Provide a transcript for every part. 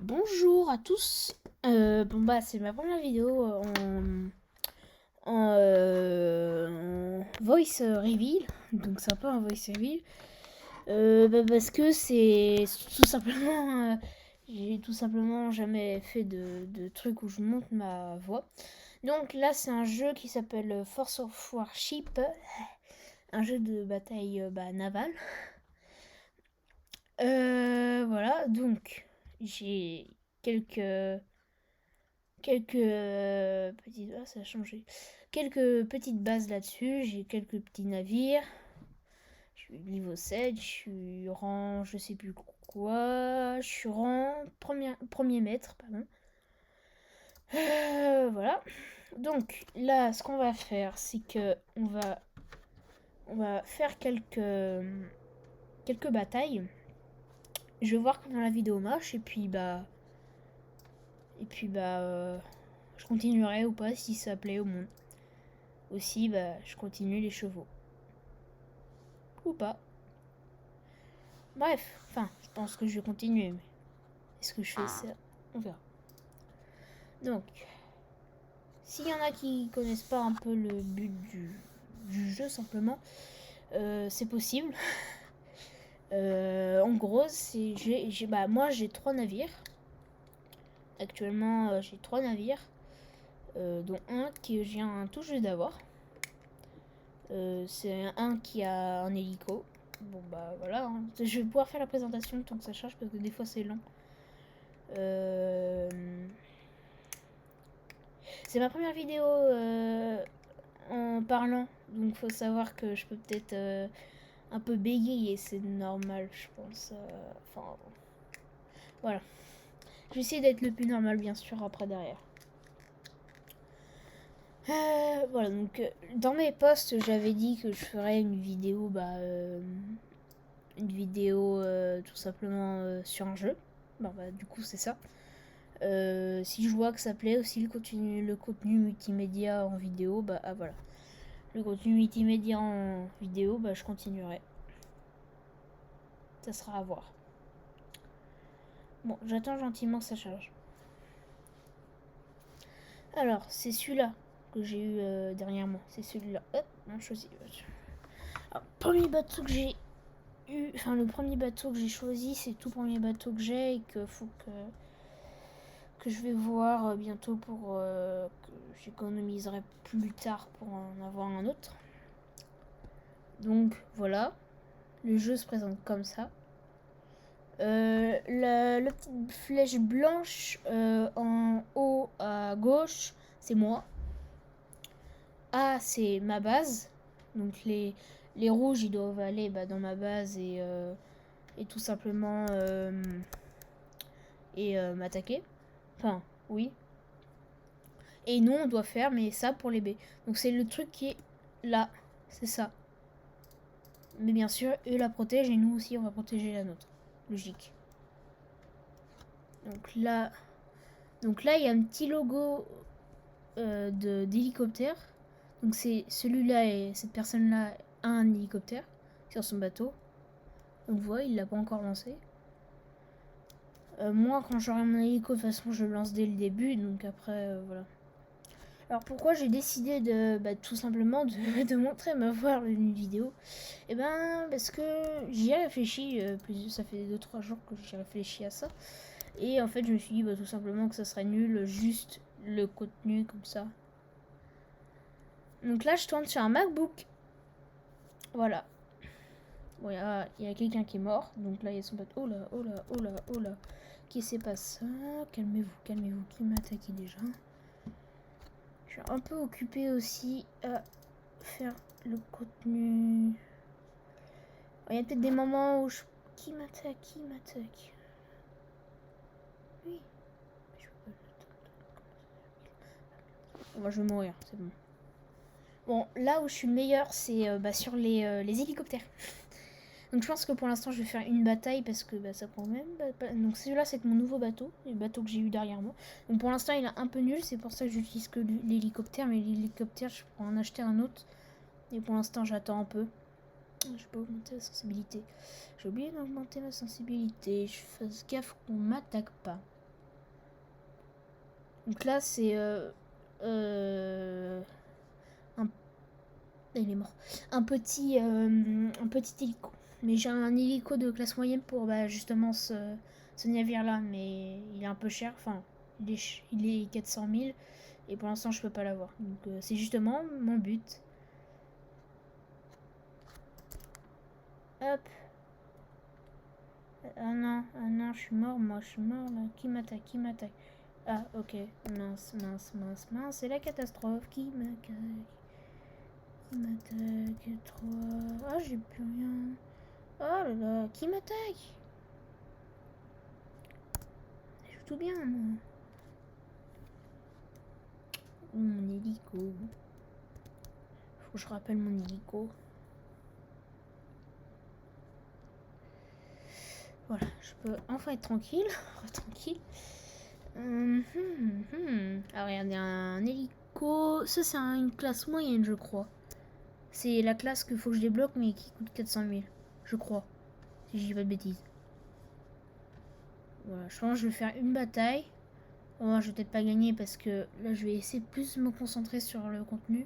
Bonjour à tous. C'est ma première vidéo en voice reveal. Donc c'est un peu un voice reveal. Parce que c'est tout simplement, j'ai tout simplement jamais fait de truc où je monte ma voix. Donc là c'est un jeu qui s'appelle Force of Warship, un jeu de bataille navale. Voilà, donc j'ai quelques petites... Ah, ça a changé. Quelques petites bases là-dessus. J'ai quelques petits navires. Je suis niveau 7. Je suis rang... Je sais plus quoi. Je suis rang... Premier maître, pardon. Voilà. Donc, là, ce qu'on va faire, c'est que on va faire quelques batailles. Je vais voir comment la vidéo marche. Je continuerai ou pas si ça plaît au monde. Aussi, je continue les chevaux. Ou pas. Bref, enfin, je pense que je vais continuer, mais est-ce que je fais ça? On verra. Donc, s'il y en a qui connaissent pas un peu le but du jeu, simplement, c'est possible. En gros, moi j'ai 3 navires. Actuellement, j'ai 3 navires, dont un que j'ai un tout juste d'avoir. C'est un qui a un hélico. Bon bah voilà, hein. Je vais pouvoir faire la présentation tant que ça charge parce que des fois c'est long. C'est ma première vidéo en parlant, donc faut savoir que je peux peut-être un peu bégayer, c'est normal, je pense. Enfin, voilà. Je vais essayer d'être le plus normal, bien sûr, après derrière. Voilà, donc dans mes posts, j'avais dit que je ferais une vidéo tout simplement sur un jeu. Du coup, c'est ça. Si je vois que ça plaît aussi le contenu multimédia en vidéo, voilà. Le contenu multimédia en vidéo, je continuerai. Ça sera à voir. Bon, j'attends gentiment que ça charge. Alors, c'est celui-là que j'ai eu dernièrement. C'est celui-là. Hop, on choisit. Alors, premier bateau que j'ai eu, enfin le premier bateau que j'ai choisi, c'est le tout premier bateau que j'ai et que je vais voir bientôt pour que j'économiserai plus tard pour en avoir un autre. Donc voilà, le jeu se présente comme ça. La petite flèche blanche en haut à gauche, c'est moi. A, c'est ma base. Donc les rouges, ils doivent aller dans ma base et tout simplement m'attaquer. Enfin, oui. Et nous, on doit faire, mais ça pour les B. Donc c'est le truc qui est là. C'est ça. Mais bien sûr, eux la protègent et nous aussi, on va protéger la nôtre. Logique. Donc là, il y a un petit logo d'hélicoptère. Donc c'est celui-là et cette personne-là a un hélicoptère sur son bateau. Donc voilà, il l'a pas encore lancé. Moi, quand j'aurai mon hélico, de toute façon, je le lance dès le début. Donc après, voilà. Alors pourquoi j'ai décidé de tout simplement de montrer ma voix dans une vidéo? Et parce que j'y ai réfléchi, ça fait 2-3 jours que j'ai réfléchi à ça. Et en fait je me suis dit tout simplement que ça serait nul, juste le contenu comme ça. Donc là je tourne sur un MacBook. Voilà. Bon, il y a quelqu'un qui est mort. Donc là il y a son pote. Oh là, oh là, oh là, oh là. Qu'est-ce qui se passe? Calmez-vous, calmez-vous. Qui m'a attaqué déjà? Je suis un peu occupée aussi à faire le contenu. Il y a peut-être des moments où je... Qui m'attaque? Qui m'attaque? Oui. Moi je vais mourir, c'est bon. Bon, là où je suis le meilleur, c'est sur les hélicoptères. Donc je pense que pour l'instant je vais faire une bataille parce que ça prend même... Donc celui-là c'est mon nouveau bateau, le bateau que j'ai eu derrière moi. Donc pour l'instant il est un peu nul, c'est pour ça que j'utilise que l'hélicoptère. Mais l'hélicoptère je pourrais en acheter un autre. Et pour l'instant j'attends un peu. Je peux augmenter la sensibilité. J'ai oublié d'augmenter ma sensibilité. Je fasse gaffe qu'on m'attaque pas. Donc là, c'est un... il est mort. Un petit hélico. Mais j'ai un hélico de classe moyenne pour justement ce navire-là. Mais il est un peu cher. Enfin, il est 400 000. Et pour l'instant, je peux pas l'avoir. Donc c'est justement mon but. Hop. Ah non, je suis mort, moi, je suis mort, là. Qui m'attaque? Ah, ok. Mince. C'est la catastrophe. Qui m'attaque? 3. Ah, j'ai plus rien. Oh là là, qui m'attaque? Je joue tout bien, moi. Mon hélico. Faut que je rappelle mon hélico. Voilà, je peux enfin être tranquille. Tranquille. Ah, regardez, un hélico. Ça, c'est une classe moyenne, je crois. C'est la classe qu'il faut que je débloque, mais qui coûte 400 000. Je crois. Si je dis pas de bêtises. Voilà, je pense que je vais faire une bataille. Bon, je vais peut-être pas gagner parce que là, je vais essayer de plus me concentrer sur le contenu.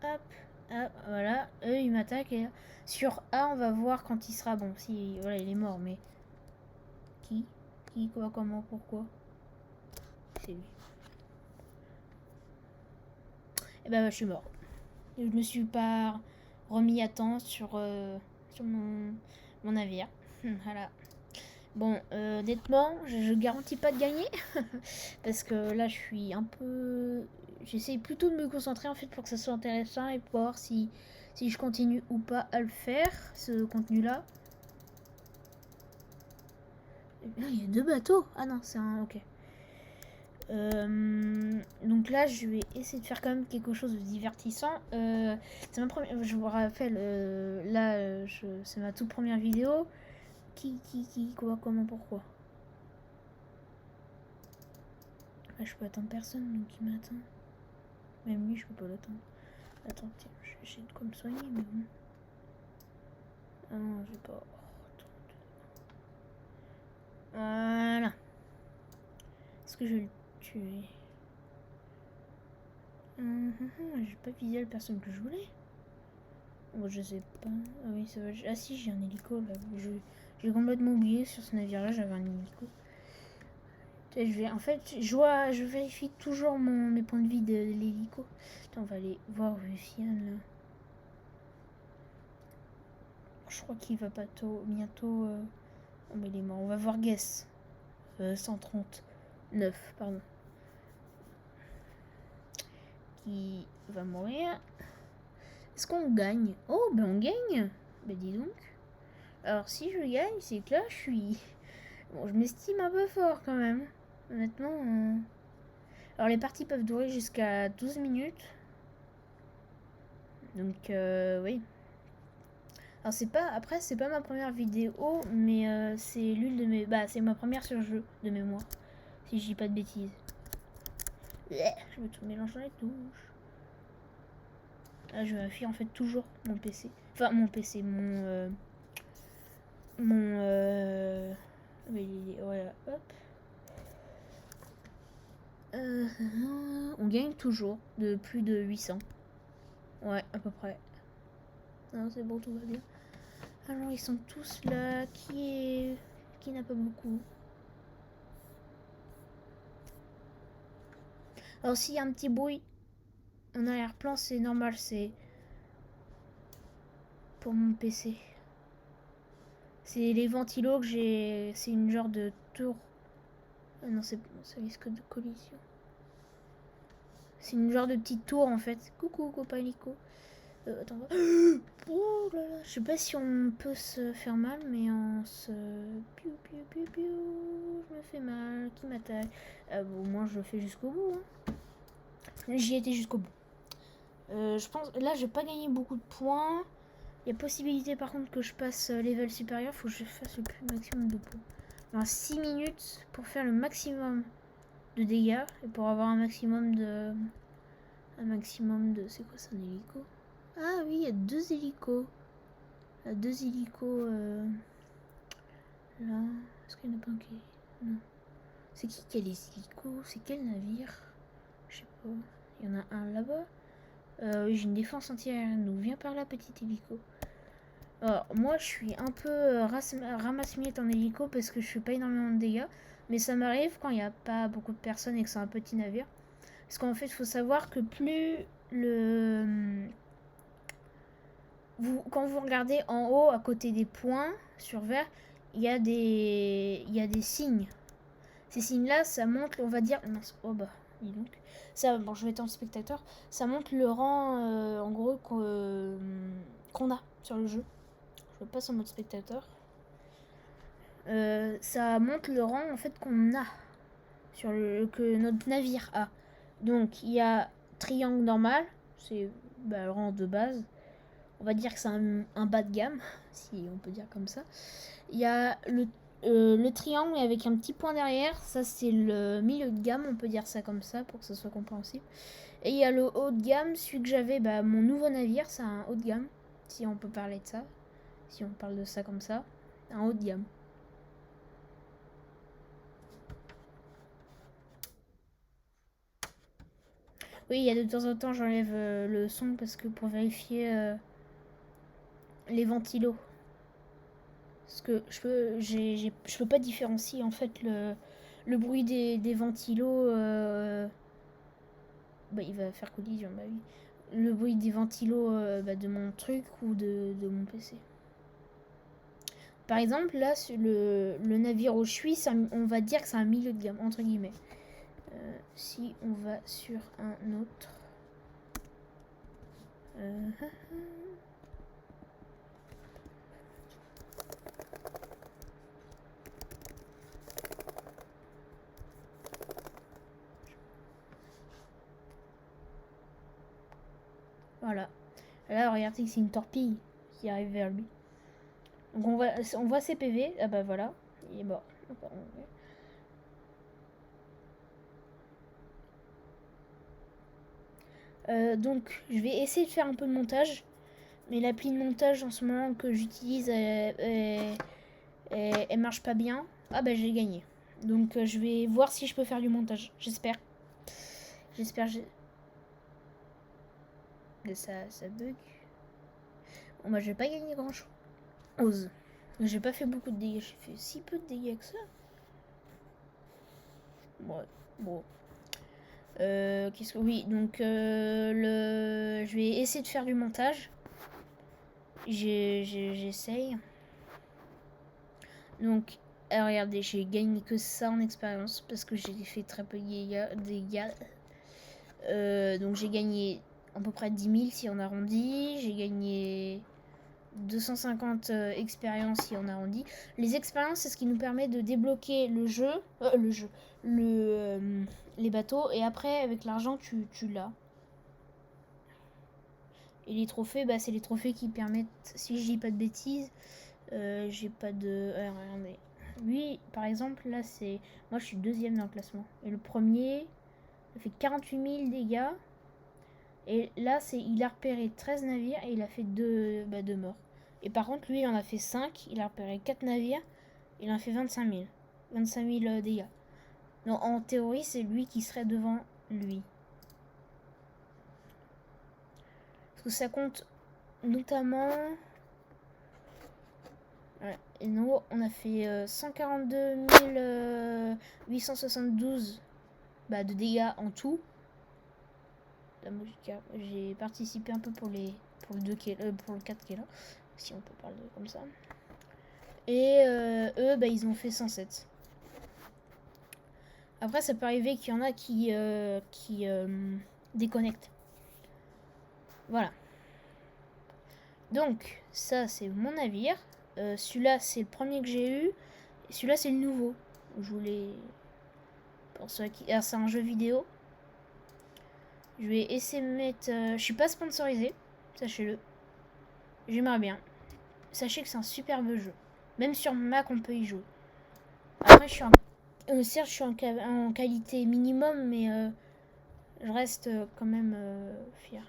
Hop, hop, voilà. Eux, ils m'attaquent. Et sur A, on va voir quand il sera bon. Si, voilà, il est mort, mais... Qui, quoi, comment, pourquoi? C'est lui. Et ben, je suis mort. Je me suis pas remis à temps sur mon navire. Voilà. Bon, honnêtement, je garantis pas de gagner. Parce que là, je suis un peu... J'essaye plutôt de me concentrer en fait pour que ça soit intéressant et pour voir si je continue ou pas à le faire, ce contenu-là. Il y a 2 bateaux. Ah non, c'est un... Ok. Donc là, je vais essayer de faire quand même quelque chose de divertissant. C'est ma première... Je vous rappelle, là, c'est ma toute première vidéo. Qui, quoi, comment, pourquoi? Là, je peux attendre personne, donc il m'attend. Même lui, je peux pas l'attendre. Attends, tiens, je vais essayer de quoi me soigner, mais bon. Ah non, je vais pas... Voilà. Est-ce que je vais le tuer? J'ai pas visé la personne que je voulais. Bon, je sais pas. Ah oui, ça va. Ah si, j'ai un hélico là. J'ai complètement oublié sur ce navire-là, j'avais un hélico. En fait, je vérifie toujours mes points de vie de l'hélico. On va aller voir Rufian là. Je crois qu'il va pas bientôt. Oh, mais il est mort. On va voir Guess. 139, pardon. Qui va mourir. Est-ce qu'on gagne? Oh, ben on gagne. Ben dis donc. Alors si je gagne, c'est que là je suis... Bon, je m'estime un peu fort quand même. Honnêtement. Alors les parties peuvent durer jusqu'à 12 minutes. Donc oui. Alors c'est pas... Après c'est pas ma première vidéo, mais c'est l'une de mes... Bah c'est ma première sur jeu de mémoire. Si je dis pas de bêtises. Je me tout mélange dans les touches. Là je vérifie en fait toujours mon PC. Enfin mon PC, voilà, hop. On gagne toujours de plus de 800. Ouais, à peu près. Non, c'est bon, tout va bien. Alors, ils sont tous là. Qui n'a pas beaucoup? Alors, s'il y a un petit bruit en arrière-plan, c'est normal, c'est pour mon PC. C'est les ventilos que j'ai. C'est une genre de tour. Ah non, c'est bon, ça risque de collision. C'est une genre de petite tour en fait. Coucou, copain Nico. Attends. Oh là là. Je sais pas si on peut se faire mal, mais on se. Piou, piou, piou, piou. Je me fais mal. Qui m'attaque? Bon, moi je le fais jusqu'au bout. Hein. J'y étais jusqu'au bout. Je pense. Là, j'ai pas gagné beaucoup de points. Il y a possibilité par contre que je passe level supérieur. Faut que je fasse le plus maximum de points. Alors, 6 minutes pour faire le maximum de dégâts et pour avoir un maximum de. C'est quoi ça, un hélico? Ah oui, il y a 2 hélicos. 2 hélicos Là, est-ce qu'il n'y en a pas un qui... Non. C'est qui a les hélicos? C'est quel navire? Je sais pas. Il y en a un là-bas. Oui, j'ai une défense anti-aérienne. Donc viens par là, petit hélico. Alors, moi, je suis un peu ramasse-miettes en hélico parce que je fais pas énormément de dégâts. Mais ça m'arrive quand il n'y a pas beaucoup de personnes et que c'est un petit navire. Parce qu'en fait, il faut savoir que plus le... quand vous regardez en haut, à côté des points sur vert, il y a des signes. Ces signes-là, ça montre, on va dire... Mince, oh bah, dis donc. Ça, bon, je vais être en spectateur. Ça montre le rang, en gros, qu'on a sur le jeu. Je passe en mode spectateur. Ça montre le rang, en fait, qu'on a. Que notre navire a. Donc, il y a triangle normal. C'est le rang de base. On va dire que c'est un bas de gamme, si on peut dire comme ça. Il y a le triangle avec un petit point derrière, ça c'est le milieu de gamme, on peut dire ça comme ça pour que ça soit compréhensible. Et il y a le haut de gamme, celui que j'avais, mon nouveau navire, c'est un haut de gamme, si on peut parler de ça, si on parle de ça comme ça, un haut de gamme. Oui, il y a de temps en temps j'enlève le son parce que pour vérifier les ventilos. Parce que je peux pas différencier en fait le bruit des ventilos. Il va faire collision, bah oui. Le bruit des ventilos de mon truc ou de mon PC. Par exemple, là, sur le navire où je suis, on va dire que c'est un milieu de gamme, entre guillemets. Si on va sur un autre. Voilà. Là, regardez que c'est une torpille qui arrive vers lui. Donc on voit ses PV. Ah bah voilà, il est mort. Donc je vais essayer de faire un peu de montage. Mais l'appli de montage en ce moment que j'utilise, elle marche pas bien. Ah bah j'ai gagné. Donc je vais voir si je peux faire du montage. J'espère. J'espère. Ça bug. Bon bah je vais pas gagner grand chose. J'ai pas fait beaucoup de dégâts. J'ai fait si peu de dégâts que ça. Ouais. Bon. Qu'est-ce que... Oui, donc je vais essayer de faire du montage. J'essaye. Donc, regardez, j'ai gagné que ça en expérience parce que j'ai fait très peu de dégâts. Donc, j'ai gagné à peu près 10 000 si on arrondit. J'ai gagné 250 expériences si on arrondit. Les expériences, c'est ce qui nous permet de débloquer les bateaux. Et après, avec l'argent, tu l'as. Et les trophées, c'est les trophées qui permettent, si je dis pas de bêtises, j'ai pas de... regardez. Lui, par exemple, là, c'est... Moi, je suis deuxième dans le classement. Et le premier, il fait 48 000 dégâts. Et là, il a repéré 13 navires et il a fait 2 morts. Et par contre, lui, il en a fait 5. Il a repéré 4 navires. Il en a fait 25 000. 25 000 dégâts. Donc, en théorie, c'est lui qui serait devant lui. Parce que ça compte notamment... Ouais. Et nous, on a fait 142 872 de dégâts en tout. J'ai participé un peu pour le 4 qui est là, si on peut parler comme ça. Et eux, ils ont fait 107. Après, ça peut arriver qu'il y en a qui déconnectent. Voilà. Donc, ça, c'est mon navire. Celui-là, c'est le premier que j'ai eu. Et celui-là, c'est le nouveau. Je voulais... Pour ceux qui... Alors, c'est un jeu vidéo. Je vais essayer de mettre... je suis pas sponsorisé, sachez-le. J'aimerais bien. Sachez que c'est un superbe jeu. Même sur Mac, on peut y jouer. Après, certes, je suis en qualité minimum, mais je reste quand même fier.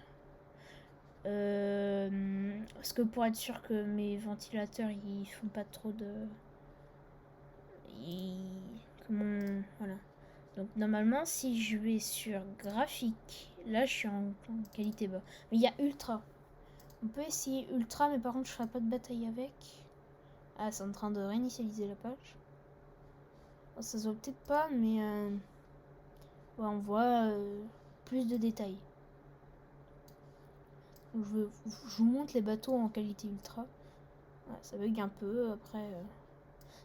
Parce que pour être sûr que mes ventilateurs, ils font pas trop de... Voilà. Donc normalement, si je vais sur graphique, là je suis en qualité bas. Mais il y a ultra. On peut essayer ultra, mais par contre je ferai pas de bataille avec. Ah, c'est en train de réinitialiser la page. Oh, ça se voit peut-être pas, mais ouais, on voit plus de détails. Je vous montre les bateaux en qualité ultra. Ouais, ça bug un peu, après...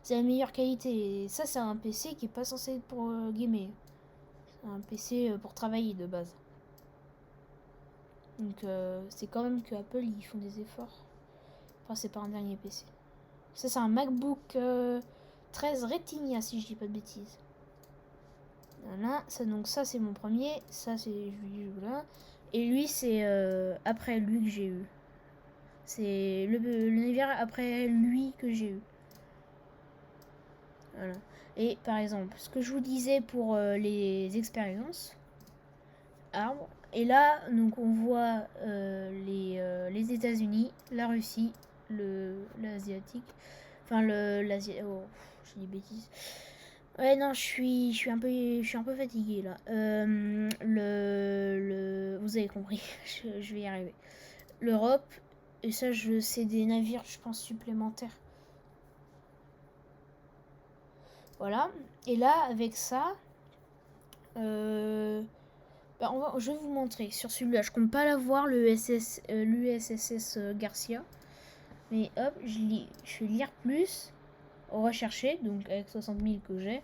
c'est la meilleure qualité. Et ça, c'est un PC qui est pas censé être pour gamer. C'est un PC pour travailler de base. Donc c'est quand même que Apple, ils font des efforts. Enfin, c'est pas un dernier PC. Ça, c'est un MacBook 13 Retina, si je dis pas de bêtises. Voilà, donc ça, c'est mon premier. Ça, c'est... Voilà. Et lui, c'est après lui que j'ai eu. C'est le navire après lui que j'ai eu. Voilà. Et par exemple, ce que je vous disais pour les expériences, arbres. Et là, donc on voit les États-Unis, la Russie, l'Asiatique. Enfin, l'Asie. Oh, j'ai des bêtises. Ouais, non, je suis un peu fatiguée là. Vous avez compris, je vais y arriver. L'Europe, et ça, c'est des navires, je pense, supplémentaires. Voilà. Et là, avec ça, je vais vous montrer sur celui-là. Je compte pas l'avoir, l'USS Garcia. Mais hop, je vais lire plus. Rechercher, donc avec 60 000 que j'ai.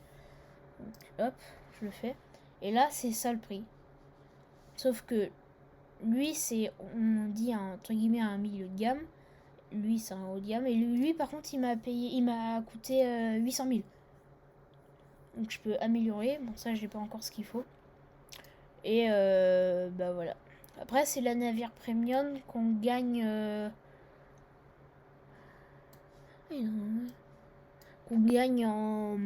Donc hop, je le fais. Et là, c'est ça le prix. Sauf que lui, c'est, on dit entre guillemets un milieu de gamme. Lui, c'est un haut de gamme. Et lui par contre, il m'a coûté 800 000. Donc je peux améliorer. Bon, ça, j'ai pas encore ce qu'il faut. Et bah voilà. Après, c'est la navire premium qu'on gagne. Qu'on gagne en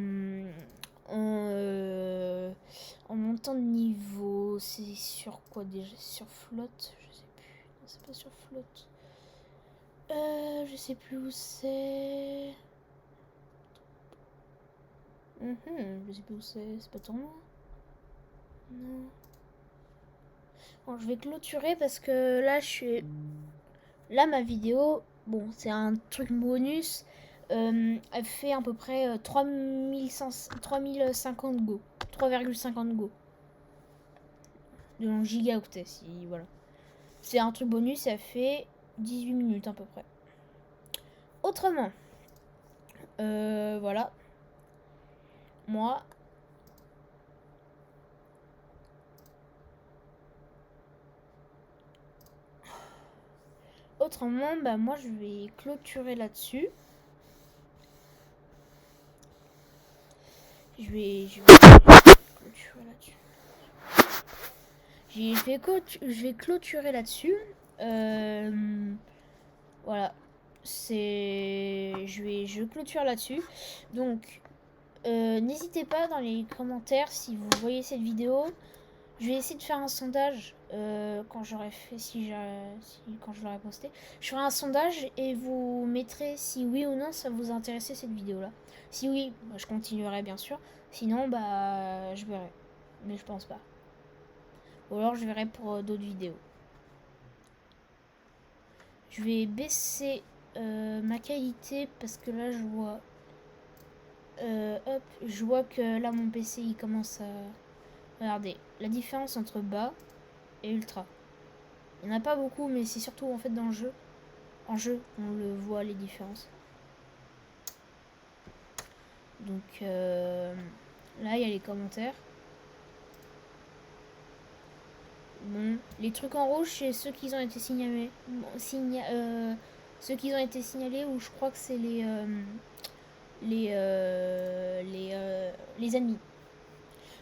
montant de niveau. C'est sur quoi déjà? Sur flotte? Je sais plus. Non, c'est pas sur flotte. Je sais plus où c'est. Je sais plus où c'est. C'est pas tournoi? Non. Bon, je vais clôturer parce que là, là, ma vidéo, bon, c'est un truc bonus. Elle fait à peu près 3050 Go. 3,50 Go. De gigaoctets, si voilà. C'est un truc bonus, ça fait 18 minutes à peu près. Autrement, voilà. Moi, autrement, bah moi je vais clôturer là-dessus. Je vais clôturer là-dessus. Je vais clôturer là-dessus. Voilà. Je clôture là-dessus. Donc, n'hésitez pas dans les commentaires si vous voyez cette vidéo. Je vais essayer de faire un sondage quand j'aurai fait, quand je l'aurai posté. Je ferai un sondage et vous mettrez si oui ou non ça vous intéressait cette vidéo-là. Si oui, bah, je continuerai bien sûr. Sinon, bah, je verrai. Mais je pense pas. Ou alors je verrai pour d'autres vidéos. Je vais baisser ma qualité parce que là je vois... hop, je vois que là mon PC il commence à... Regardez, la différence entre bas et ultra. Il n'y en a pas beaucoup, mais c'est surtout en fait dans le jeu. En jeu, on le voit les différences. Donc là, il y a les commentaires. Bon, les trucs en rouge, c'est ceux qui ont été signalés. Ceux qui ont été signalés, ou je crois que c'est les ennemis.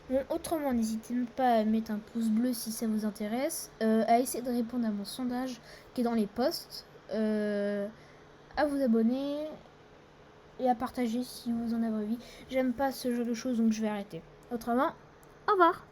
Bon, autrement, n'hésitez pas à mettre un pouce bleu si ça vous intéresse, à essayer de répondre à mon sondage qui est dans les posts, à vous abonner et à partager si vous en avez envie. J'aime pas ce genre de choses, donc je vais arrêter. Autrement, au revoir.